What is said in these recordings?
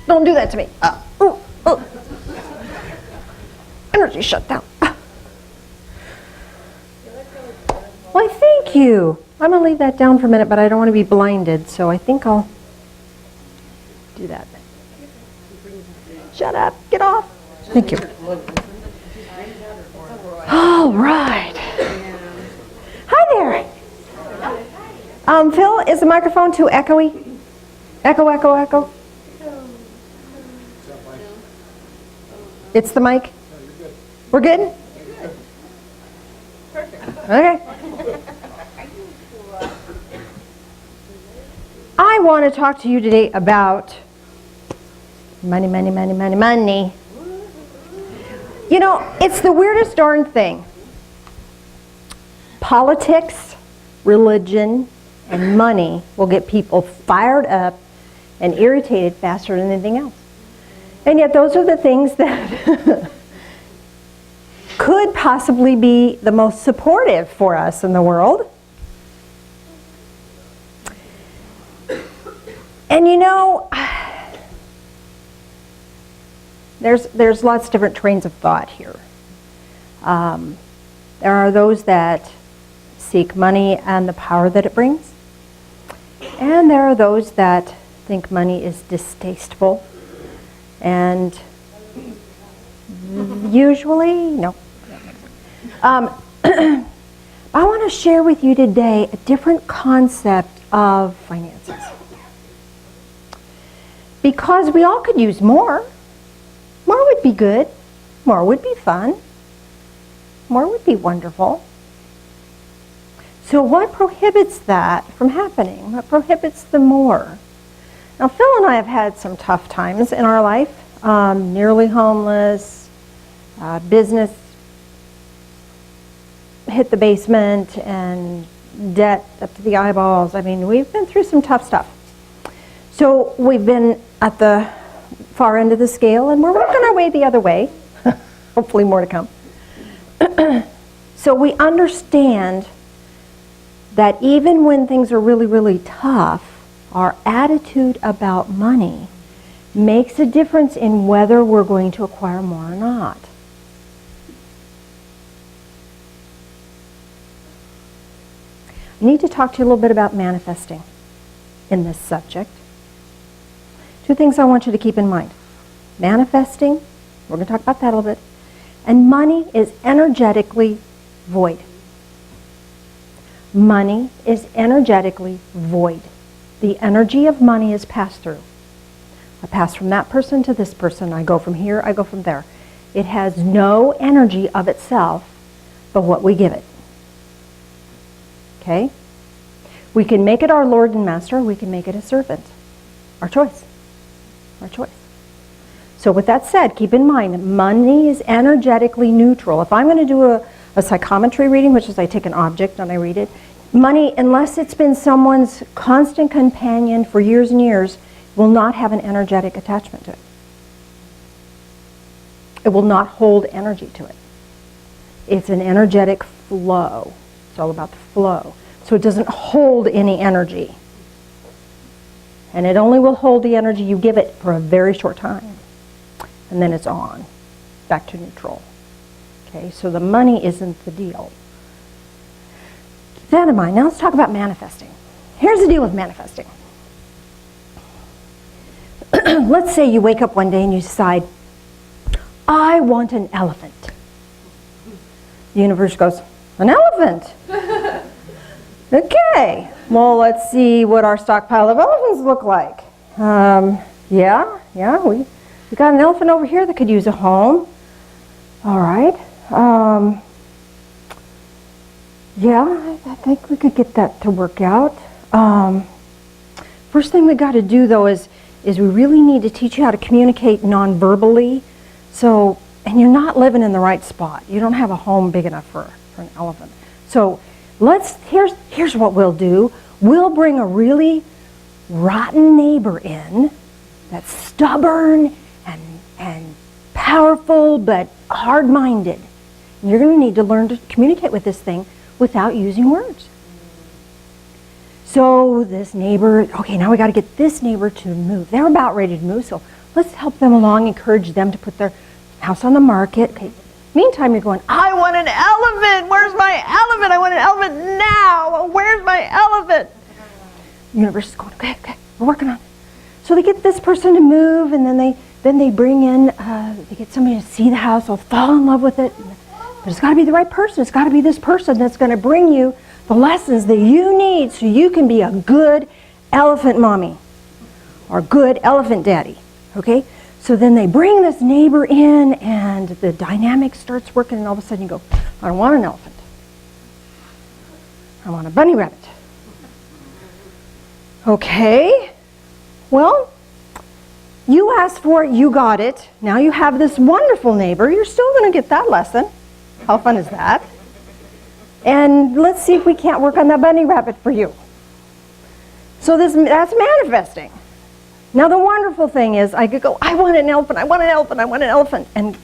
Don't do that to me. Energy shut down. Why, thank you. I'm going to leave that down for a minute, but I don't want to be blinded, so I think I'll do that. Shut up. Get off. Thank you. All right. Hi there. Phil, is the microphone too echoey? Echo, echo, echo. It's the mic? We're good? Okay. I want to talk to you today about money, money, money, money, money. You know, it's the weirdest darn thing. Politics, religion, and money will get people fired up and irritated faster than anything else. And yet those are the things that could possibly be the most supportive for us in the world. And you know, there's lots of different trains of thought here. There are those that seek money and the power that it brings. And there are those that think money is distasteful. And usually, no. I want to share with you today a different concept of finances. Because we all could use more. More would be good. More would be fun. More would be wonderful. So what prohibits that from happening? What prohibits the more? Now, Phil and I have had some tough times in our life. Nearly homeless, business hit the basement, and debt up to the eyeballs. I mean, we've been through some tough stuff. So we've been at the far end of the scale, and we're working our way the other way. Hopefully more to come. So we understand that even when things are really, really tough, our attitude about money makes a difference in whether we're going to acquire more or not. I need to talk to you a little bit about manifesting in this subject. Two things I want you to keep in mind. Manifesting, we're going to talk about that a little bit, and money is energetically void. Money is energetically void. The energy of money is passed through. I pass from that person to this person. I go from here, I go from there. It has no energy of itself but what we give it. Okay? We can make it our Lord and Master, or we can make it a servant. Our choice. Our choice. So with that said, keep in mind, money is energetically neutral. If I'm going to do a psychometry reading, which is I take an object and I read it, money, unless it's been someone's constant companion for years and years, will not have an energetic attachment to it. It will not hold energy to it. It's an energetic flow. It's all about the flow. So it doesn't hold any energy. And it only will hold the energy you give it for a very short time. And then it's on, back to neutral. Okay, so the money isn't the deal. Keep that in mind. Now let's talk about manifesting. Here's the deal with manifesting. Let's say you wake up one day and you decide, I want an elephant. The universe goes, an elephant? Okay, well, let's see what our stockpile of elephants look like. We got an elephant over here that could use a home. All right. I think we could get that to work out. First thing we got to do, though, is we really need to teach you how to communicate non-verbally. So, and you're not living in the right spot. You don't have a home big enough for an elephant. So here's what we'll do. We'll bring a really rotten neighbor in that's stubborn and powerful but hard-minded. And you're going to need to learn to communicate with this thing without using words. So this neighbor, okay, now we got to get this neighbor to move. They're about ready to move, so Let's help them along, encourage them to put their house on the market. Okay. Meantime, you're going, I want an elephant. Where's my elephant? I want an elephant now. Where's my elephant? The universe is going, okay, we're working on it. So they get this person to move, and then they bring in, they get somebody to see the house. They'll fall in love with it. But it's got to be the right person. It's got to be this person that's going to bring you the lessons that you need so you can be a good elephant mommy or good elephant daddy. Okay? So then they bring this neighbor in, and the dynamic starts working, and all of a sudden you go, I don't want an elephant. I want a bunny rabbit. Okay, well, you asked for it, you got it. Now you have this wonderful neighbor. You're still going to get that lesson. How fun is that? And let's see if we can't work on that bunny rabbit for you. So that's manifesting. Now the wonderful thing is I could go, I want an elephant, I want an elephant, I want an elephant. And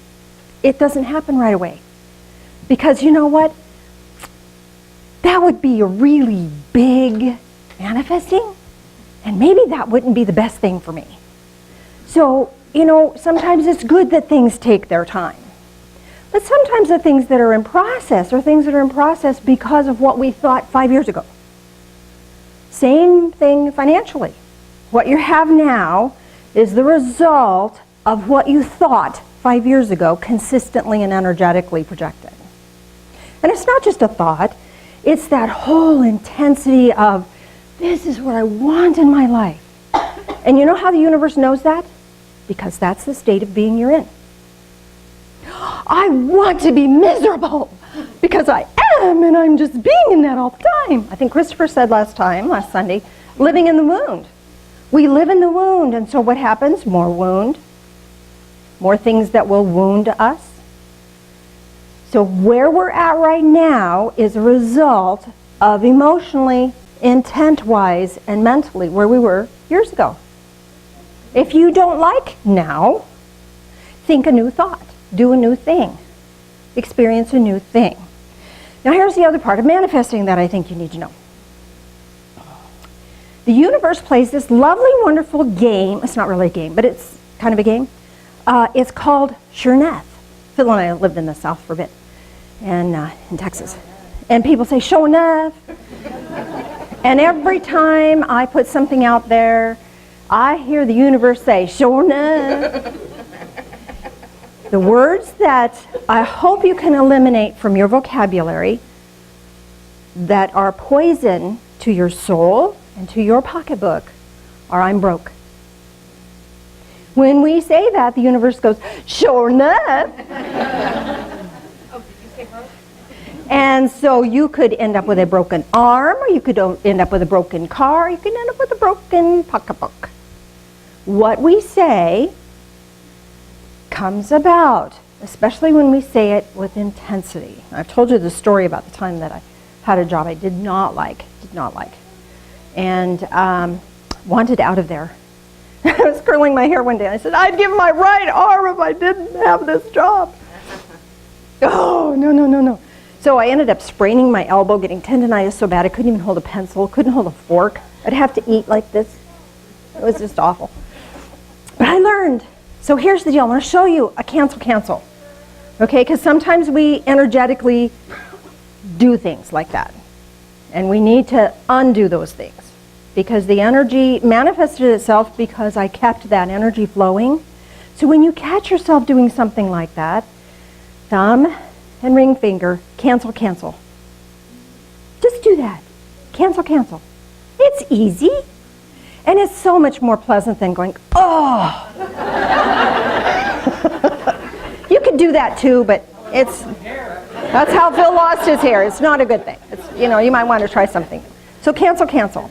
it doesn't happen right away. Because you know what? That would be a really big manifesting. And maybe that wouldn't be the best thing for me. So, sometimes it's good that things take their time. But sometimes the things that are in process are things that are in process because of what we thought 5 years ago. Same thing financially. What you have now is the result of what you thought 5 years ago, consistently and energetically projected. And it's not just a thought, it's that whole intensity of, this is what I want in my life. And you know how the universe knows that? Because that's the state of being you're in. I want to be miserable because I am, and I'm just being in that all the time. I think Christopher said last Sunday, living in the wound. We live in the wound, and so what happens? More wound, more things that will wound us. So where we're at right now is a result of emotionally, intent-wise, and mentally where we were years ago. If you don't like now, think a new thought, do a new thing, experience a new thing. Now here's the other part of manifesting that I think you need to know. The universe plays this lovely, wonderful game. It's not really a game, but it's kind of a game. It's called Sure Enough. Phil and I lived in the South for a bit, and in Texas. And people say, Sure Enough. And every time I put something out there, I hear the universe say, Sure Enough. The words that I hope you can eliminate from your vocabulary that are poison to your soul and to your pocketbook are I'm broke. When we say that, the universe goes, Sure enough. Oh, did you say broke? And so you could end up with a broken arm, or you could end up with a broken car, you could end up with a broken pocketbook. What we say comes about, especially when we say it with intensity. I've told you the story about the time that I had a job I did not like, and wanted out of there. I was curling my hair one day, and I said, I'd give my right arm if I didn't have this job. Oh, no. So I ended up spraining my elbow, getting tendonitis so bad I couldn't even hold a pencil, couldn't hold a fork. I'd have to eat like this. It was just awful. But I learned. So here's the deal. I'm going to show you a cancel. Okay, because sometimes we energetically do things like that. And we need to undo those things. Because the energy manifested itself because I kept that energy flowing. So when you catch yourself doing something like that, thumb and ring finger, cancel. Just do that. Cancel. It's easy. And it's so much more pleasant than going, oh. You could do that too, but that's how Phil lost his hair. It's not a good thing. You might want to try something. So cancel.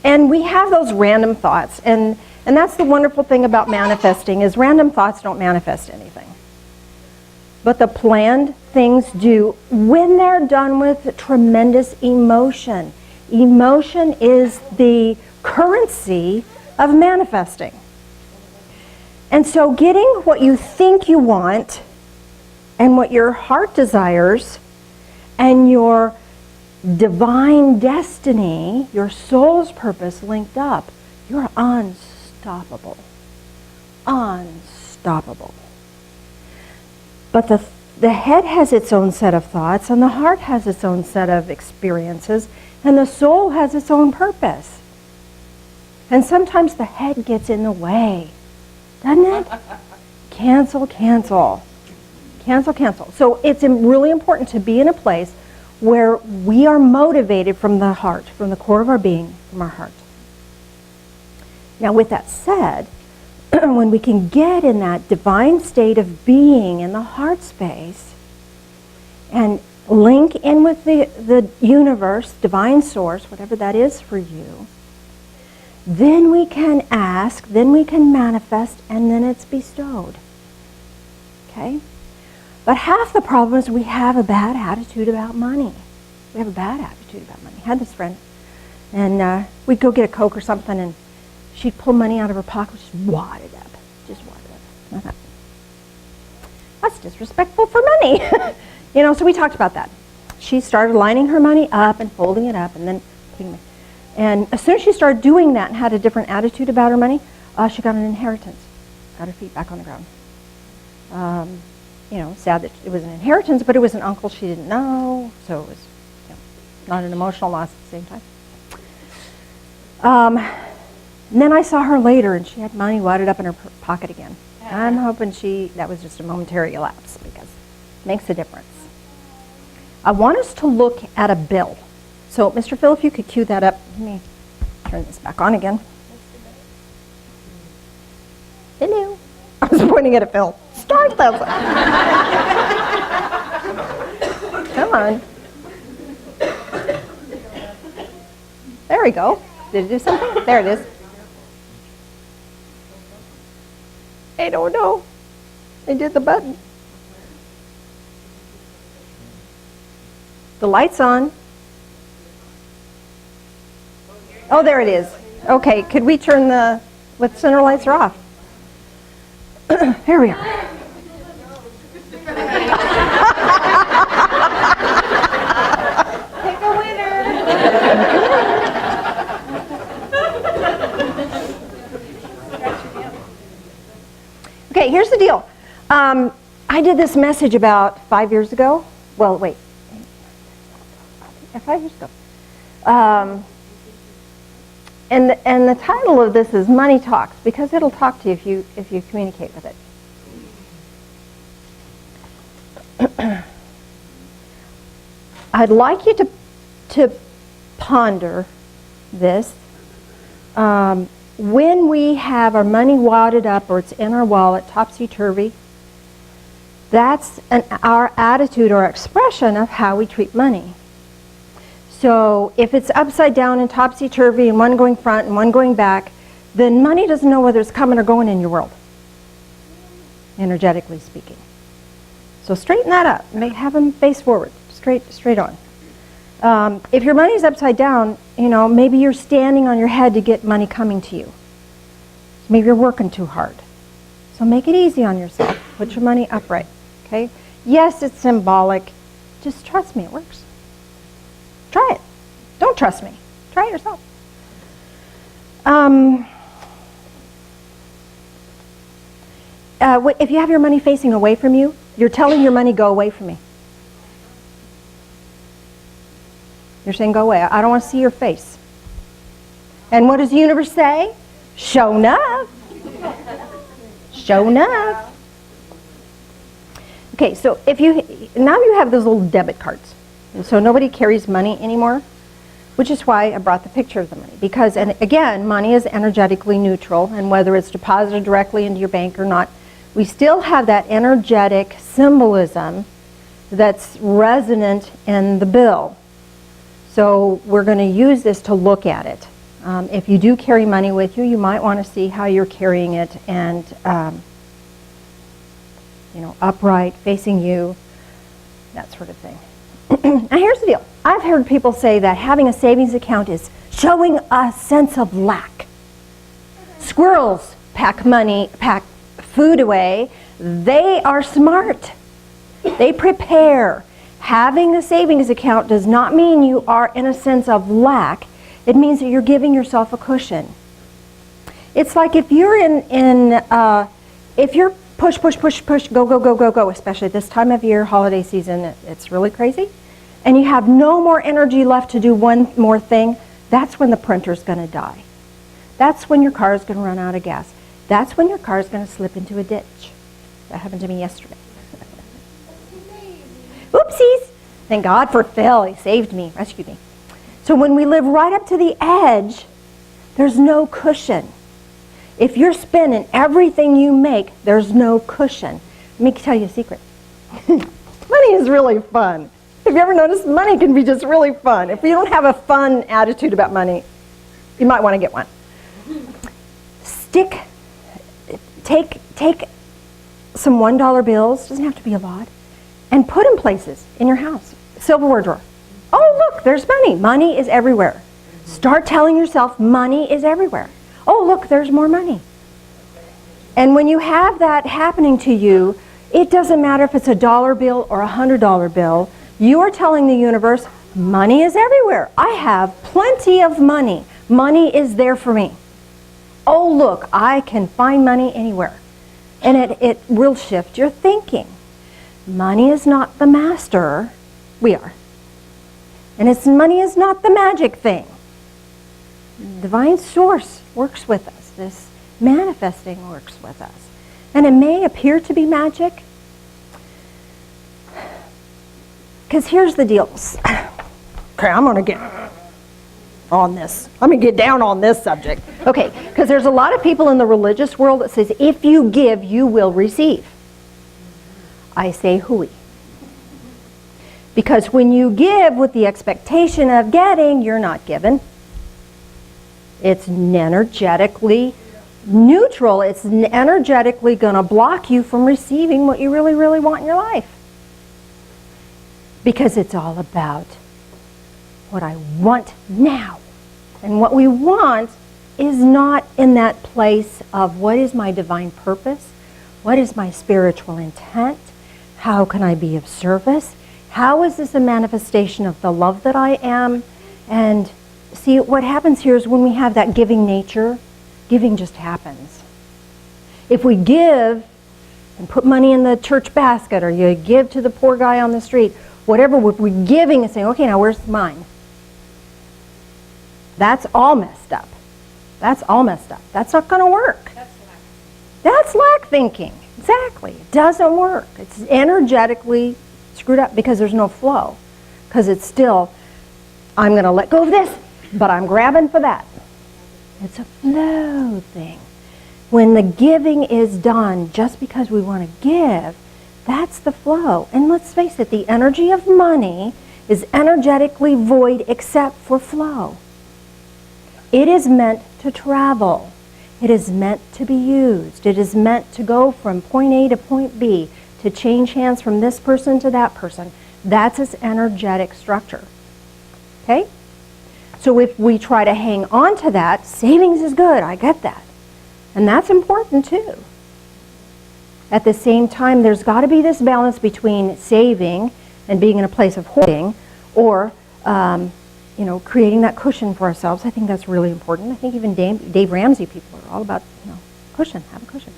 And we have those random thoughts. And that's the wonderful thing about manifesting is random thoughts don't manifest anything. But the planned things do when they're done with tremendous emotion. Emotion is the currency of manifesting. And so getting what you think you want and what your heart desires and your divine destiny, your soul's purpose linked up, you're unstoppable. unstoppable. Unstoppable. But the head has its own set of thoughts, and the heart has its own set of experiences, and the soul has its own purpose. And sometimes the head gets in the way, doesn't it? Cancel, cancel. Cancel, cancel. So it's really important to be in a place where we are motivated from the heart, from the core of our being, from our heart. Now, with that said, when we can get in that divine state of being in the heart space and link in with the universe, divine source, whatever that is for you, then we can ask, then we can manifest, and then it's bestowed. Okay? But half the problem is we have a bad attitude about money. We have a bad attitude about money. I had this friend, and we'd go get a Coke or something, and she'd pull money out of her pocket, just wad it up. Just wad it up. And I thought, that's disrespectful for money. So we talked about that. She started lining her money up and folding it up and then putting it. And as soon as she started doing that and had a different attitude about her money, she got an inheritance. Got her feet back on the ground. Sad that it was an inheritance, but it was an uncle she didn't know, so it was not an emotional loss at the same time. And then I saw her later, and she had money wadded up in her pocket again. I'm hoping that was just a momentary lapse, because it makes a difference. I want us to look at a bill. So, Mr. Phil, if you could cue that up. Let me turn this back on again. Hello. I was pointing at a Phil. Start those. Come on. There we go. Did it do something? There it is. I don't know. I did the button. The light's on. Oh, there it is. Okay, could we turn the center lights are off? Here we are. Pick a winner. Okay, here's the deal. I did this message about 5 years ago. Well, wait. 5 years ago. And the title of this is Money Talks, because it'll talk to you if you communicate with it. I'd like you to ponder this. When we have our money wadded up or it's in our wallet, topsy-turvy, that's our attitude or expression of how we treat money. So if it's upside down and topsy-turvy and one going front and one going back, then money doesn't know whether it's coming or going in your world, energetically speaking. So straighten that up. Have them face forward, straight on. If your money's upside down, maybe you're standing on your head to get money coming to you. Maybe you're working too hard. So make it easy on yourself. Put your money upright, okay? Yes, it's symbolic. Just trust me, it works. Try it. Don't trust me. Try it yourself. If you have your money facing away from you, you're telling your money, go away from me. You're saying, go away. I don't want to see your face. And what does the universe say? Show enough. Show enough. Okay, so now you have those little debit cards. And so nobody carries money anymore, which is why I brought the picture of the money. Because, and again, money is energetically neutral, and whether it's deposited directly into your bank or not, we still have that energetic symbolism that's resonant in the bill. So we're going to use this to look at it. If you do carry money with you, you might want to see how you're carrying it and, upright, facing you, that sort of thing. Now here's the deal. I've heard people say that having a savings account is showing a sense of lack. Squirrels pack food away. They are smart. They prepare. Having a savings account does not mean you are in a sense of lack. It means that you're giving yourself a cushion. It's like if you're if you're push, go, go, go, go, go, especially this time of year, holiday season, it's really crazy, and you have no more energy left to do one more thing, that's when the printer's going to die. That's when your car is going to run out of gas. That's when your car is going to slip into a ditch. That happened to me yesterday. Oopsies! Thank God for Phil. He saved me, rescued me. So when we live right up to the edge, there's no cushion. If you're spending everything you make, there's no cushion. Let me tell you a secret. Money is really fun. Have you ever noticed money can be just really fun? If you don't have a fun attitude about money, you might want to get one. Take some $1 bills, doesn't have to be a lot, and put them places in your house. Silverware drawer. Oh, look, there's money. Money is everywhere. Start telling yourself money is everywhere. Oh, look, there's more money. And when you have that happening to you, it doesn't matter if it's a $1 bill or a $100 bill. You are telling the universe, money is everywhere. I have plenty of money. Money is there for me. Oh, look, I can find money anywhere. And it will shift your thinking. Money is not the master. We are. And money is not the magic thing. Divine source works with us. This manifesting works with us. And it may appear to be magic. Because here's the deal. Okay, I'm going to get on this. I'm going to get down on this subject. Okay, because there's a lot of people in the religious world that says, if you give, you will receive. I say hooey. Because when you give with the expectation of getting, you're not given. It's energetically neutral. It's energetically going to block you from receiving what you really, really want in your life. Because it's all about what I want now. And what we want is not in that place of what is my divine purpose? What is my spiritual intent? How can I be of service? How is this a manifestation of the love that I am? And see, what happens here is when we have that giving nature, giving just happens. If we give and put money in the church basket, or you give to the poor guy on the street, whatever, we're giving and saying, okay, now where's mine? That's all messed up. That's all messed up. That's not going to work. That's lack thinking. Exactly. It doesn't work. It's energetically screwed up because there's no flow. Because it's still, I'm going to let go of this, but I'm grabbing for that. It's a flow thing. When the giving is done just because we want to give, that's the flow. And let's face it, the energy of money is energetically void except for flow. It is meant to travel. It is meant to be used. It is meant to go from point A to point B, to change hands from this person to that person. That's its energetic structure. Okay? So if we try to hang on to that, savings is good, I get that. And that's important too. At the same time, there's got to be this balance between saving and being in a place of hoarding, or creating that cushion for ourselves. I think that's really important. I think even Dave Ramsey people are all about, cushion, have a cushion.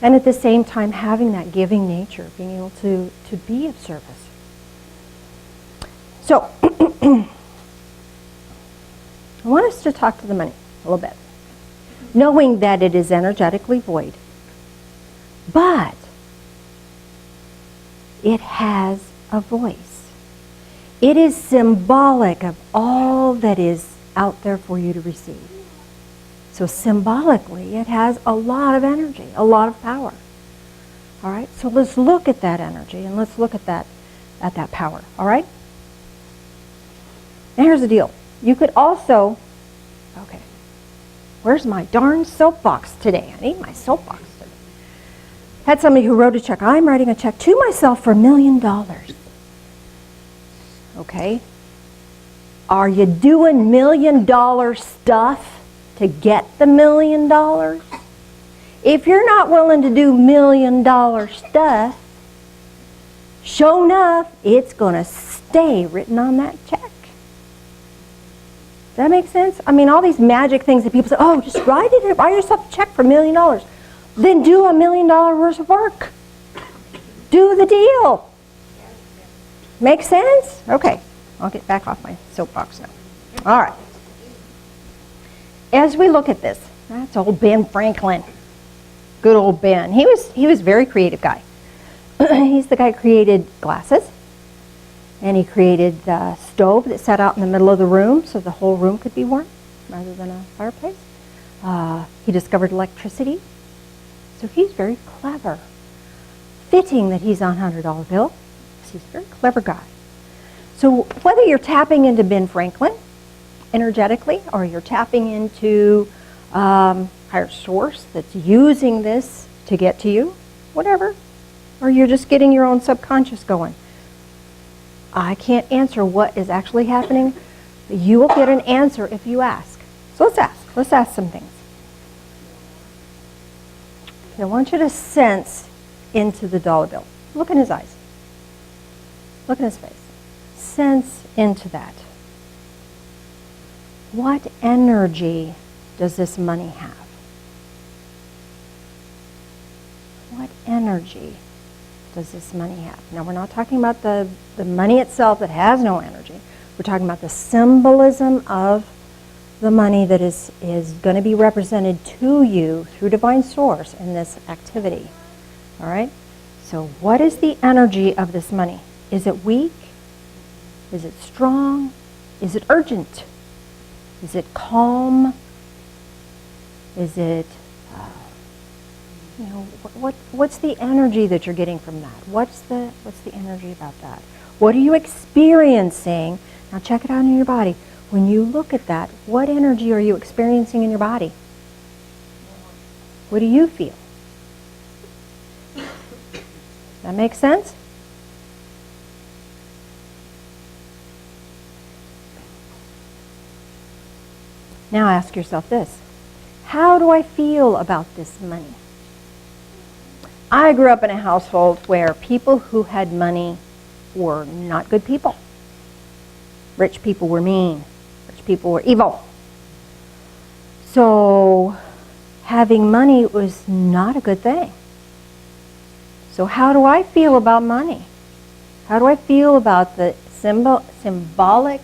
And at the same time, having that giving nature, being able to be of service. So, I want us to talk to the money a little bit, knowing that it is energetically void, but it has a voice. It is symbolic of all that is out there for you to receive. So symbolically, it has a lot of energy, a lot of power. All right, so let's look at that energy and let's look at that power. All right. Now here's the deal. You could also, okay, where's my darn soapbox today? I need my soapbox today. Had somebody who wrote a check. I'm writing a check to myself for $1 million. Okay? Are you doing $1 million stuff to get the $1 million? If you're not willing to do $1 million stuff, sure enough, it's going to stay written on that check. Does that make sense? I mean, all these magic things that people say, oh, just write yourself a check for $1 million. Then do $1 million worth of work. Do the deal. Make sense? Okay, I'll get back off my soapbox now. All right. As we look at this, that's old Ben Franklin. Good old Ben. He was a very creative guy. He's the guy who created glasses. And he created the stove that sat out in the middle of the room so the whole room could be warm rather than a fireplace. He discovered electricity. So he's very clever. Fitting that he's on $100 bill. He's a very clever guy. So whether you're tapping into Ben Franklin energetically or you're tapping into higher source that's using this to get to you, whatever, or you're just getting your own subconscious going. I can't answer what is actually happening. You will get an answer if you ask. So let's ask. Let's ask some things. I want you to sense into the dollar bill. Look in his eyes. Look in his face. Sense into that. What energy does this money have? What energy does this money have? Now, we're not talking about the money itself that has no energy. We're talking about the symbolism of the money that is going to be represented to you through divine source in this activity. All right? So what is the energy of this money? Is it weak? Is it strong? Is it urgent? Is it calm? Is it, what's the energy that you're getting from that? What's the energy about that? What are you experiencing? Now check it out in your body. When you look at that, what energy are you experiencing in your body? What do you feel? That makes sense? Now ask yourself this. How do I feel about this money? I grew up in a household where people who had money were not good people. Rich people were mean. Rich people were evil. So having money was not a good thing. So how do I feel about money? How do I feel about the symbolic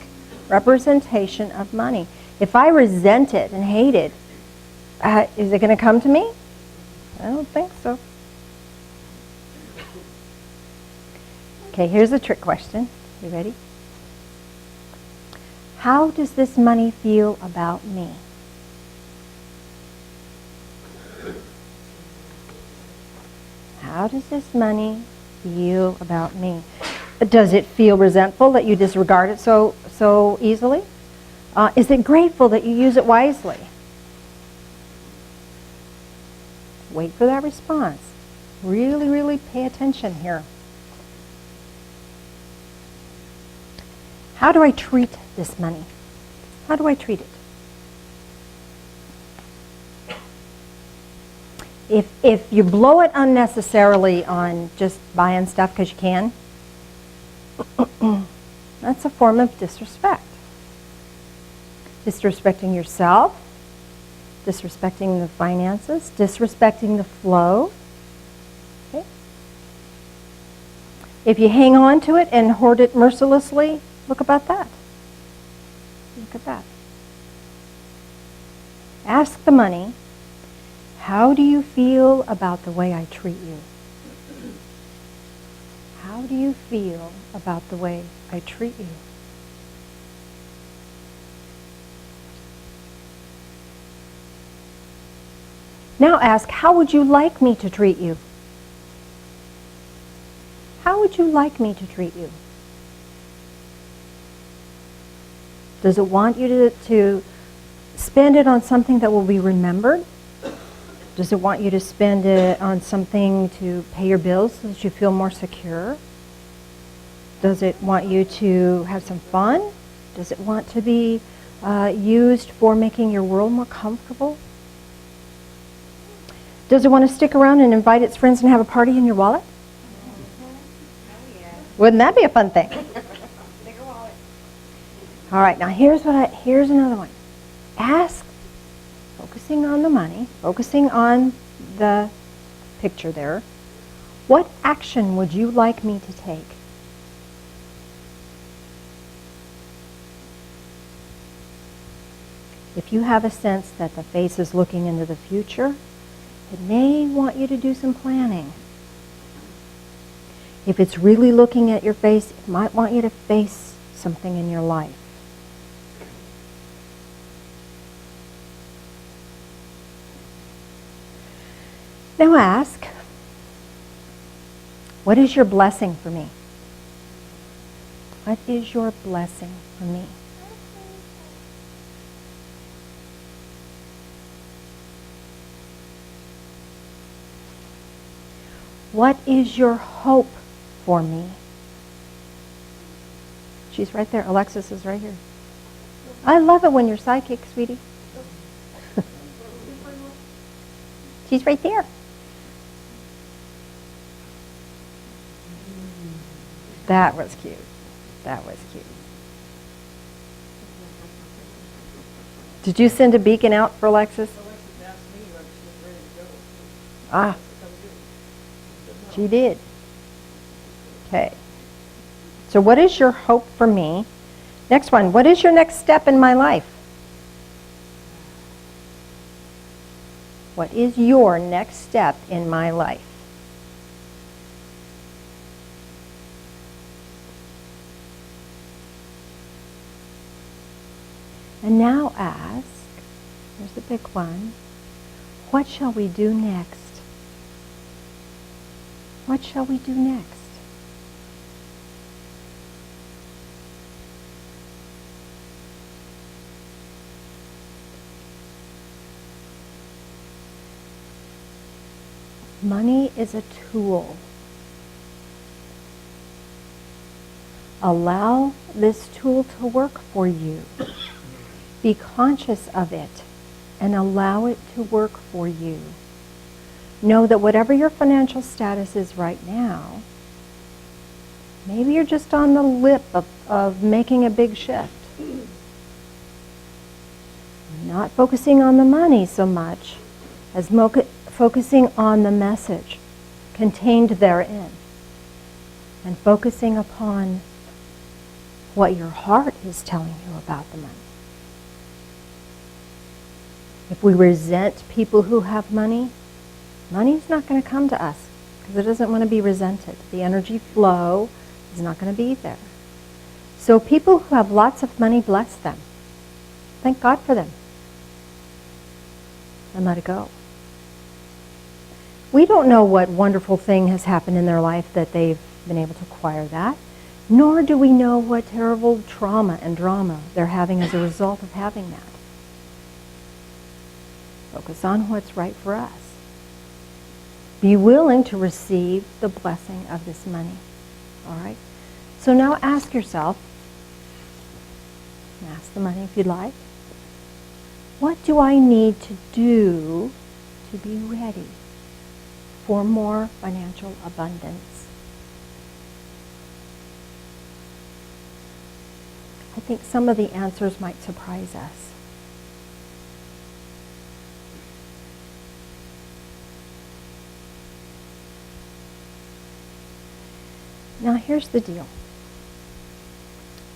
representation of money? If I resent it and hate it, is it going to come to me? I don't think so. Okay, here's a trick question. You ready? How does this money feel about me? How does this money feel about me? Does it feel resentful that you disregard it so easily? Is it grateful that you use it wisely? Wait for that response. Really, really pay attention here. How do I treat this money? How do I treat it? If you blow it unnecessarily on just buying stuff because you can, that's a form of disrespect. Disrespecting yourself, disrespecting the finances, disrespecting the flow. Okay? If you hang on to it and hoard it mercilessly, look about that. Look at that. Ask the money, how do you feel about the way I treat you? How do you feel about the way I treat you? Now ask, how would you like me to treat you? How would you like me to treat you? Does it want you to spend it on something that will be remembered? Does it want you to spend it on something to pay your bills so that you feel more secure? Does it want you to have some fun? Does it want to be used for making your world more comfortable? Does it want to stick around and invite its friends and have a party in your wallet? Wouldn't that be a fun thing? All right, now here's another one. Ask, focusing on the money, focusing on the picture there, what action would you like me to take? If you have a sense that the face is looking into the future, it may want you to do some planning. If it's really looking at your face, it might want you to face something in your life. Now ask, what is your blessing for me? What is your blessing for me? What is your hope for me? She's right there. Alexis is right here. I love it when you're psychic, sweetie. She's right there. That was cute. That was cute. Did you send a beacon out for Alexis? Ah. She did. Okay. So what is your hope for me? Next one. What is your next step in my life? What is your next step in my life? And now ask, here's the big one, what shall we do next? What shall we do next? Money is a tool. Allow this tool to work for you. Be conscious of it and allow it to work for you. Know that whatever your financial status is right now, maybe you're just on the lip of making a big shift. Not focusing on the money so much as focusing on the message contained therein and focusing upon what your heart is telling you about the money. If we resent people who have money, money's not going to come to us because it doesn't want to be resented. The energy flow is not going to be there. So people who have lots of money, bless them. Thank God for them. And let it go. We don't know what wonderful thing has happened in their life that they've been able to acquire that, nor do we know what terrible trauma and drama they're having as a result of having that. Focus on what's right for us. Be willing to receive the blessing of this money. All right? So now ask yourself, and ask the money if you'd like, what do I need to do to be ready for more financial abundance? I think some of the answers might surprise us. Now here's the deal.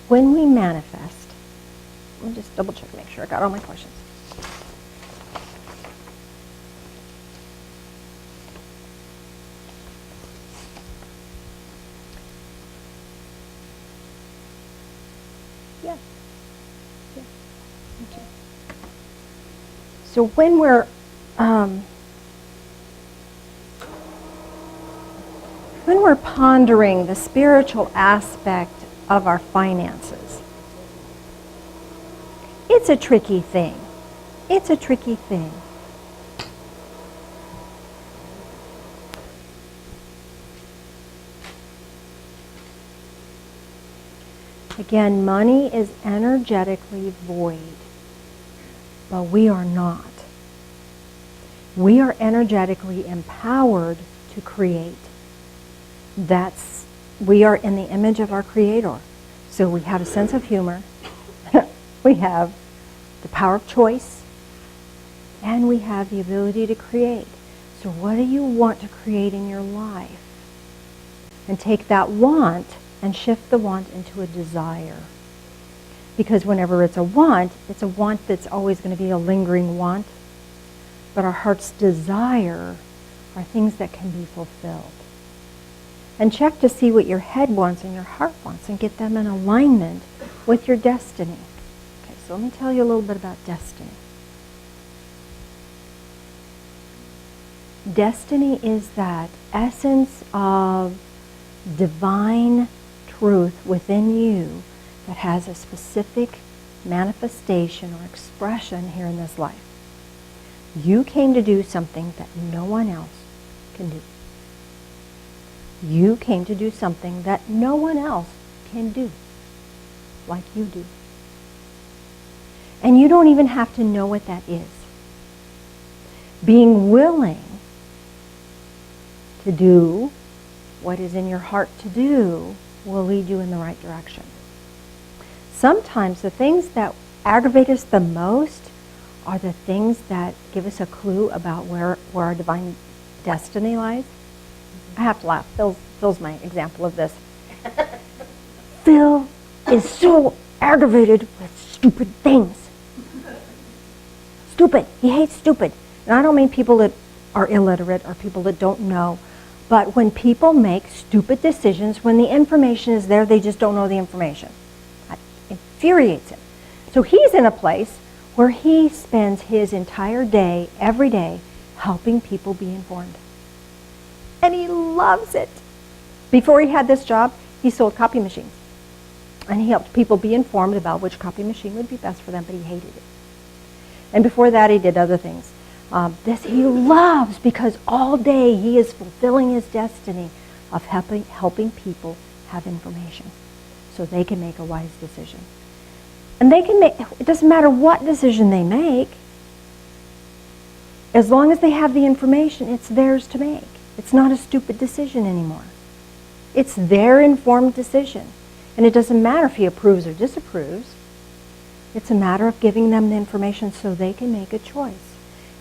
When we manifest, let me just double check, make sure I got all my questions. Yeah. Yeah. Okay. So when we're pondering the spiritual aspect of our finances, it's a tricky thing. It's a tricky thing. Again, money is energetically void, but we are not. We are energetically empowered to create. We are in the image of our Creator. So we have a sense of humor and we have the power of choice, and we have the ability to create. So what do you want to create in your life? And take that want and shift the want into a desire. Because whenever it's a want that's always going to be a lingering want. But our heart's desire are things that can be fulfilled. And check to see what your head wants and your heart wants and get them in alignment with your destiny. Okay, so let me tell you a little bit about destiny. Destiny is that essence of divine truth within you that has a specific manifestation or expression here in this life. You came to do something that no one else can do. You came to do something that no one else can do, like you do. And you don't even have to know what that is. Being willing to do what is in your heart to do will lead you in the right direction. Sometimes the things that aggravate us the most are the things that give us a clue about where our divine destiny lies. I have to laugh. Phil's my example of this. Phil is so aggravated with stupid things. Stupid. He hates stupid. And I don't mean people that are illiterate or people that don't know. But when people make stupid decisions, when the information is there, they just don't know the information. That infuriates him. So he's in a place where he spends his entire day, every day, helping people be informed. And he loves it. Before he had this job, he sold copy machines. And he helped people be informed about which copy machine would be best for them, but he hated it. And before that, he did other things. This he loves because all day he is fulfilling his destiny of helping people have information so they can make a wise decision. And they can make, it doesn't matter what decision they make, as long as they have the information, it's theirs to make. It's not a stupid decision anymore. It's their informed decision. And it doesn't matter if he approves or disapproves. It's a matter of giving them the information so they can make a choice.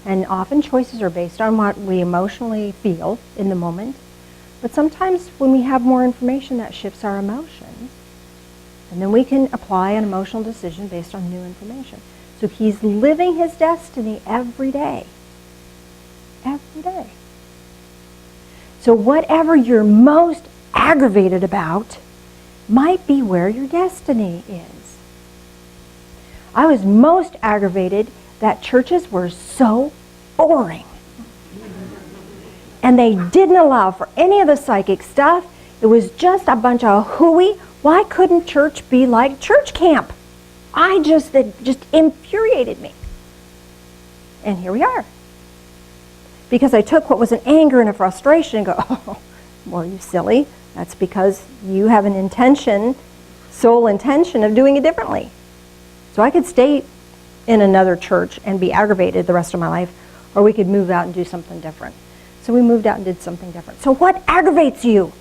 And often choices are based on what we emotionally feel in the moment. But sometimes when we have more information, that shifts our emotions. And then we can apply an emotional decision based on new information. So he's living his destiny every day. Every day. So whatever you're most aggravated about might be where your destiny is. I was most aggravated that churches were so boring. And they didn't allow for any of the psychic stuff. It was just a bunch of hooey. Why couldn't church be like church camp? It just infuriated me. And here we are. Because I took what was an anger and a frustration and go, oh, well, you silly. That's because you have an intention, sole intention of doing it differently. So I could stay in another church and be aggravated the rest of my life, or we could move out and do something different. So we moved out and did something different. So what aggravates you?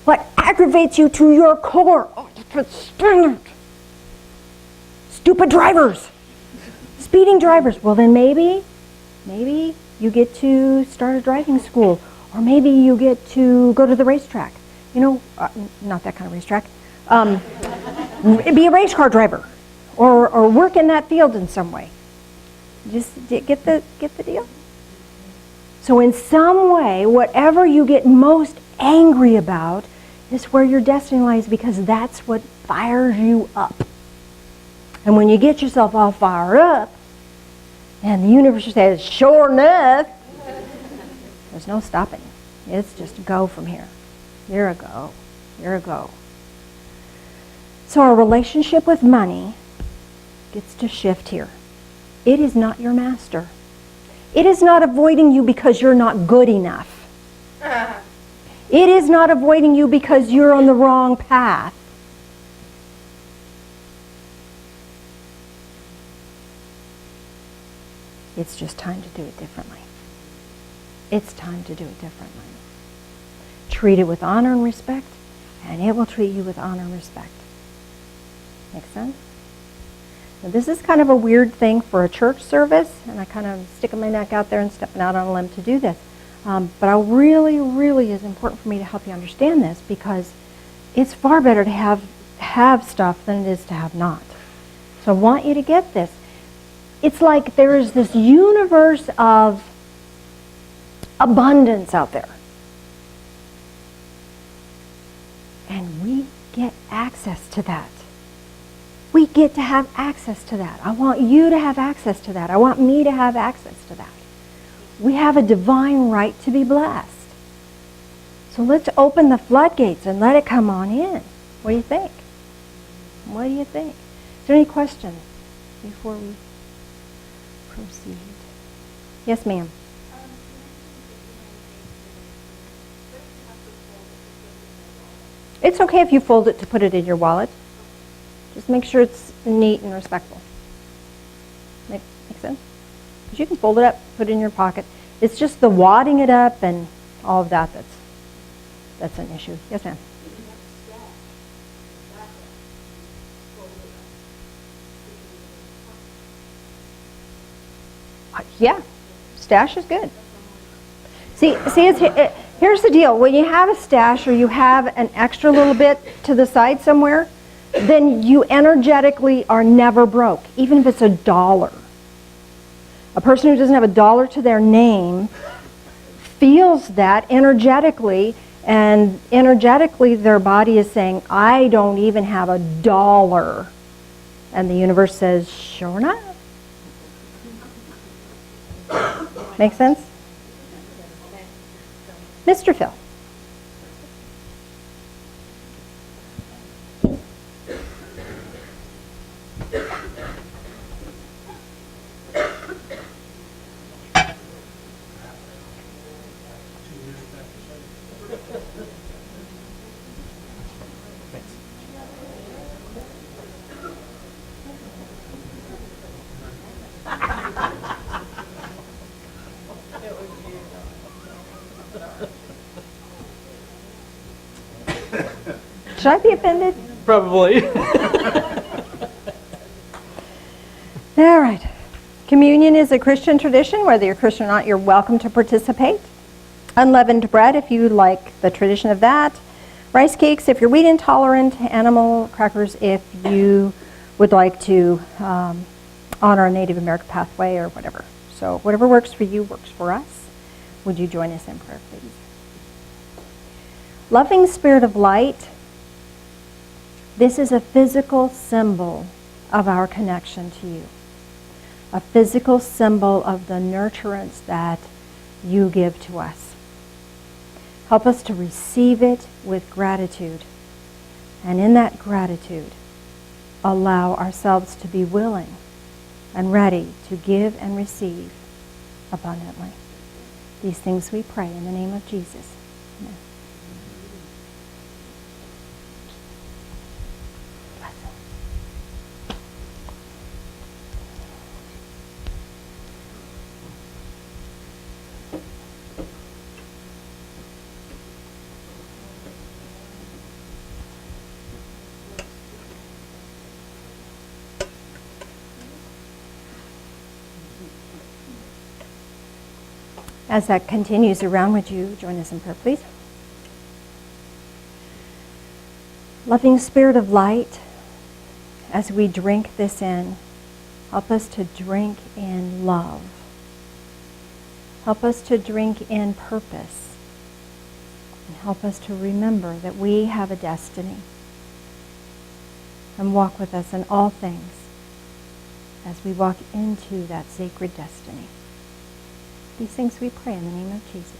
What aggravates you to your core? Oh, stupid drivers. Speeding drivers. Well, then maybe you get to start a driving school, or maybe you get to go to the racetrack. You know, not that kind of racetrack. Be a race car driver, or work in that field in some way. Just get the deal? So in some way, whatever you get most angry about is where your destiny lies, because that's what fires you up. And when you get yourself all fired up, and the universe says, sure enough, there's no stopping. It's just go from here. You're a go. You're a go. So our relationship with money gets to shift here. It is not your master. It is not avoiding you because you're not good enough. It is not avoiding you because you're on the wrong path. It's just time to do it differently. It's time to do it differently. Treat it with honor and respect, and it will treat you with honor and respect. Make sense? Now, this is kind of a weird thing for a church service, and I kind of sticking my neck out there and stepping out on a limb to do this. But I really, really is important for me to help you understand this, because it's far better to have stuff than it is to have not. So I want you to get this. It's like there is this universe of abundance out there. And we get access to that. We get to have access to that. I want you to have access to that. I want me to have access to that. We have a divine right to be blessed. So let's open the floodgates and let it come on in. What do you think? What do you think? Is there any questions before we proceed? Yes, ma'am. It's okay if you fold it to put it in your wallet. Just make sure it's neat and respectful. Make sense? Because you can fold it up, put it in your pocket. It's just the wadding it up and all of that that's an issue. Yes, ma'am. Yeah, stash is good. See, here's the deal. When you have a stash or you have an extra little bit to the side somewhere, then you energetically are never broke, even if it's $1. A person who doesn't have $1 to their name feels that energetically, and energetically their body is saying, I don't even have $1. And the universe says, sure enough. Make sense? Mr. Phil. Should I be offended? Probably. All right. Communion is a Christian tradition. Whether you're Christian or not, you're welcome to participate. Unleavened bread, if you like the tradition of that. Rice cakes, if you're wheat intolerant. Animal crackers, if you would like to honor a Native American pathway or whatever. So whatever works for you works for us. Would you join us in prayer, please? Loving Spirit of light, this is a physical symbol of our connection to you. A physical symbol of the nurturance that you give to us. Help us to receive it with gratitude. And in that gratitude, allow ourselves to be willing and ready to give and receive abundantly. These things we pray in the name of Jesus. Amen. As that continues around, would you join us in prayer, please? Loving Spirit of light, as we drink this in, help us to drink in love. Help us to drink in purpose. And help us to remember that we have a destiny. And walk with us in all things as we walk into that sacred destiny. These things we pray in the name of Jesus.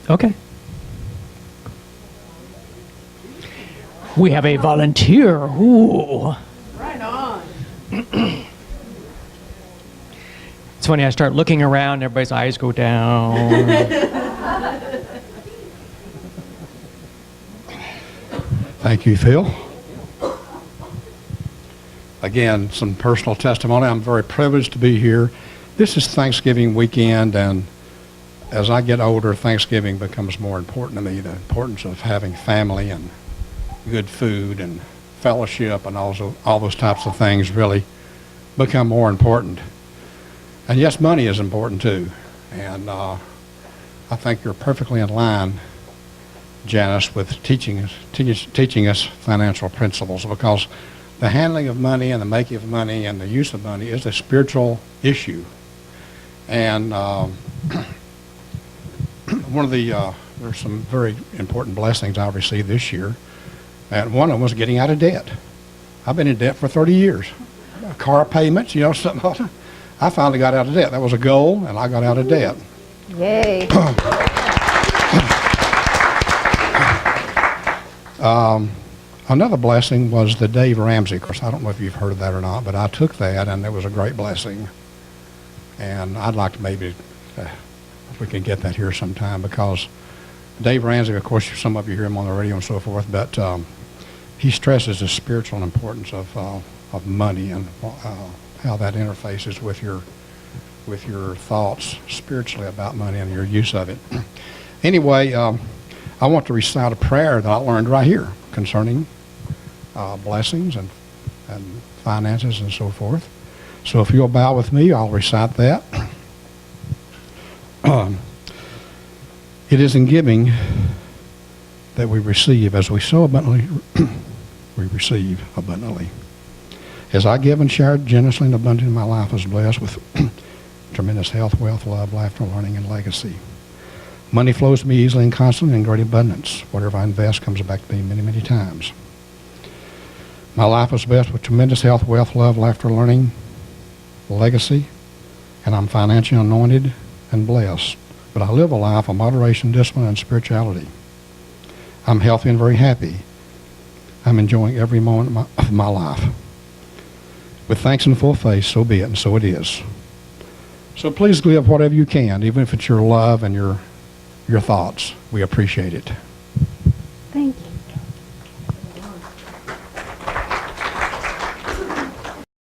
Okay. We have a volunteer. Ooh. Right on. It's funny, I start looking around, everybody's eyes go down. Thank you, Phil. Again, some personal testimony. I'm very privileged to be here. This is Thanksgiving weekend, and as I get older, Thanksgiving becomes more important to me. The importance of having family and good food and fellowship and also all those types of things really become more important. And yes, money is important too. And I think you're perfectly in line, Janice, with teaching us financial principles, because the handling of money and the making of money and the use of money is a spiritual issue. And one of the, there's some very important blessings I've received this year, and one of them was getting out of debt. I've been in debt for 30 years. Car payments, you know, something. I finally got out of debt. That was a goal, and I got out of debt. Yay. Another blessing was the Dave Ramsey course. I don't know if you've heard of that or not, but I took that, and it was a great blessing. And I'd like to maybe, if we can get that here sometime, because Dave Ramsey, of course, some of you hear him on the radio and so forth, but he stresses the spiritual importance of money and how that interfaces with your thoughts spiritually about money and your use of it. Anyway, I want to recite a prayer that I learned right here concerning blessings and finances and so forth. So if you'll bow with me, I'll recite that. It is in giving that we receive. As we sow abundantly, we receive abundantly. As I give and share generously and abundantly, my life is blessed with tremendous health, wealth, love, laughter, learning, and legacy. Money flows to me easily and constantly in great abundance. Whatever I invest comes back to me many, many times. My life is blessed with tremendous health, wealth, love, laughter, learning, legacy, and I'm financially anointed and blessed. But I live a life of moderation, discipline, and spirituality. I'm healthy and very happy. I'm enjoying every moment of my life. With thanks and full faith, so be it, and so it is. So please give whatever you can, even if it's your love and your thoughts. We appreciate it. Thank you.